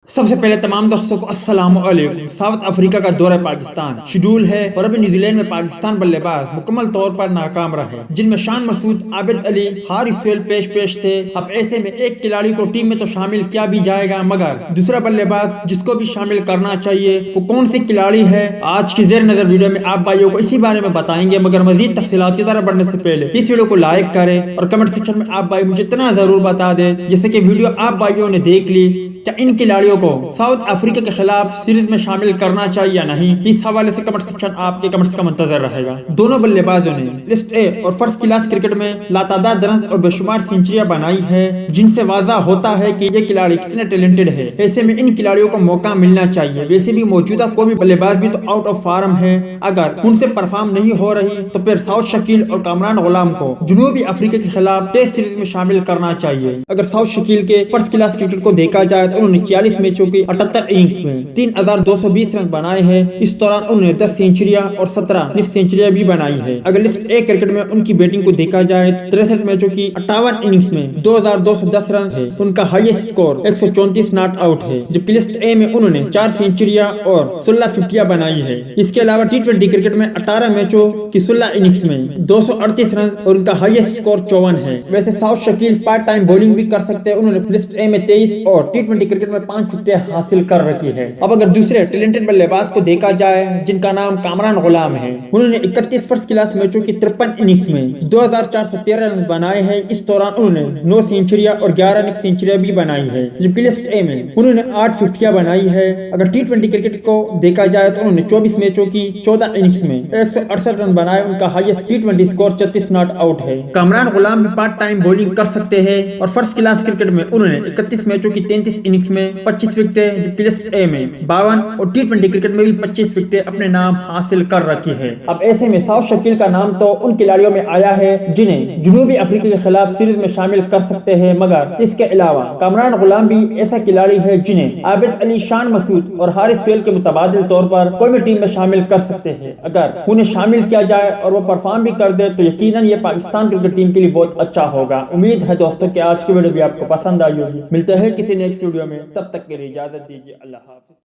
सबसे पहले तमाम दोस्तों को अस्सलाम वालेकुम। साउथ अफ्रीका का दौरा पाकिस्तान शेड्यूल है और अभी न्यूजीलैंड में पाकिस्तान बल्लेबाज मुकम्मल तौर पर नाकाम रहे, जिनमें शान मसूद, आबिद अली, हारिस सोहेल पेश थे। अब ऐसे में एक खिलाड़ी को टीम में तो शामिल किया भी जाएगा, मगर दूसरा बल्लेबाज जिसको भी शामिल करना चाहिए वो कौन सी खिलाड़ी है, आज की जेर नजर वीडियो में आप भाइयों को इसी बारे में बताएंगे। मगर मजीद तफसीलात की तरफ बढ़ने से पहले इस वीडियो को लाइक करें और कमेंट सेक्शन में आप भाई मुझे इतना जरूर बता दें जैसे कि वीडियो आप भाइयों ने देख ली, क्या इन खिलाड़ियों को साउथ अफ्रीका के खिलाफ सीरीज में शामिल करना चाहिए या नहीं। इस हवाले से कमेंट सेक्शन आपके कमेंट्स का मुंतजर रहेगा। दोनों बल्लेबाजों ने लिस्ट ए और फर्स्ट क्लास क्रिकेट में लातादाद रन और बेशुमार सेंचुरियां बनाई है, जिनसे वाज़ा होता है कि ये खिलाड़ी कितने टैलेंटेड है। ऐसे में इन खिलाड़ियों को मौका मिलना चाहिए। वैसे भी मौजूदा कोई भी बल्लेबाज भी तो आउट ऑफ फॉर्म है, अगर उनसे परफॉर्म नहीं हो रही तो फिर साउथ शकील और कामरान गुलाम को जनूबी अफ्रीका के खिलाफ टेस्ट सीरीज में शामिल करना चाहिए। अगर साउथ शकील के फर्स्ट क्लास क्रिकेट को देखा जाए तो उन्होंने 46 मैचों की 78 इनिंग्स में 3220 रन बनाए हैं। इस दौरान उन्होंने 10 सेंचुरियां और 17 निफ सेंचुरियां भी बनाई है। अगर लिस्ट ए क्रिकेट में उनकी बैटिंग को देखा जाए तो 63 मैचों की 58 इनिंग्स में 2210 रन है। उनका हाईएस्ट स्कोर 134 नॉट आउट है, जबकि लिस्ट ए में उन्होंने 4 सेंचुरियां और 16 फिफ्टियां बनाई है। इसके अलावा T20 क्रिकेट में 18 मैचों की 16 इनिंग्स में 238 रन और उनका हाईएस्ट स्कोर 54 है। वैसे south Shakeel part time bowling भी कर सकते हैं। उन्होंने लिस्ट ए में 23 और T20 क्रिकेट में 5 विकेटें हासिल कर रखी है। अब अगर दूसरे टैलेंटेड बल्लेबाज को देखा जाए जिनका नाम कामरान गुलाम है, उन्होंने 31 फर्स्ट क्लास मैचों की 53 इनिंग्स में 2413 रन बनाए हैं। इस दौरान उन्होंने 9 सेंचुरियां और 11 निफ सेंचुरियां भी बनाई है, जबकि लिस्ट ए में उन्होंने 8 फिफ्टियां बनाई है। अगर T20 क्रिकेट को देखा जाए तो उन्होंने 24 मैचों की 14 इनिंग्स में 168 रन बनाए। उनका highest T20 score 36 not out है। कामरान गुलाम भी पार्ट टाइम बॉलिंग कर सकते हैं और फर्स्ट क्लास क्रिकेट में उन्होंने 31 मैचों की 33 इनिंग्स में 25 विकेटें, जबकि लिस्ट ए में 52 और T20 क्रिकेट में भी 25 विकेटें अपने नाम हासिल कर रखी है। अब ऐसे में साउथ शकील का नाम तो उन खिलाड़ियों में आया है जिन्हें जनूबी अफ्रीका के खिलाफ सीरीज में शामिल कर सकते हैं, मगर इसके अलावा कामरान गुलाम भी ऐसा खिलाड़ी है जिन्हें आबिद अली, शान मसूद और हारिस सोहेल के मुतबादिल तौर पर कोई भी टीम में शामिल कर सकते हैं। अगर उन्हें शामिल किया जाए और वो परफॉर्म भी कर दे तो यकीनन ये पाकिस्तान क्रिकेट टीम के लिए बहुत अच्छा होगा। उम्मीद है दोस्तों कि आज की वीडियो भी आपको पसंद आई होगी। मिलते हैं किसी नेक्स्ट वीडियो में, तब तक के लिए इजाजत दीजिए। अल्लाह हाफिज।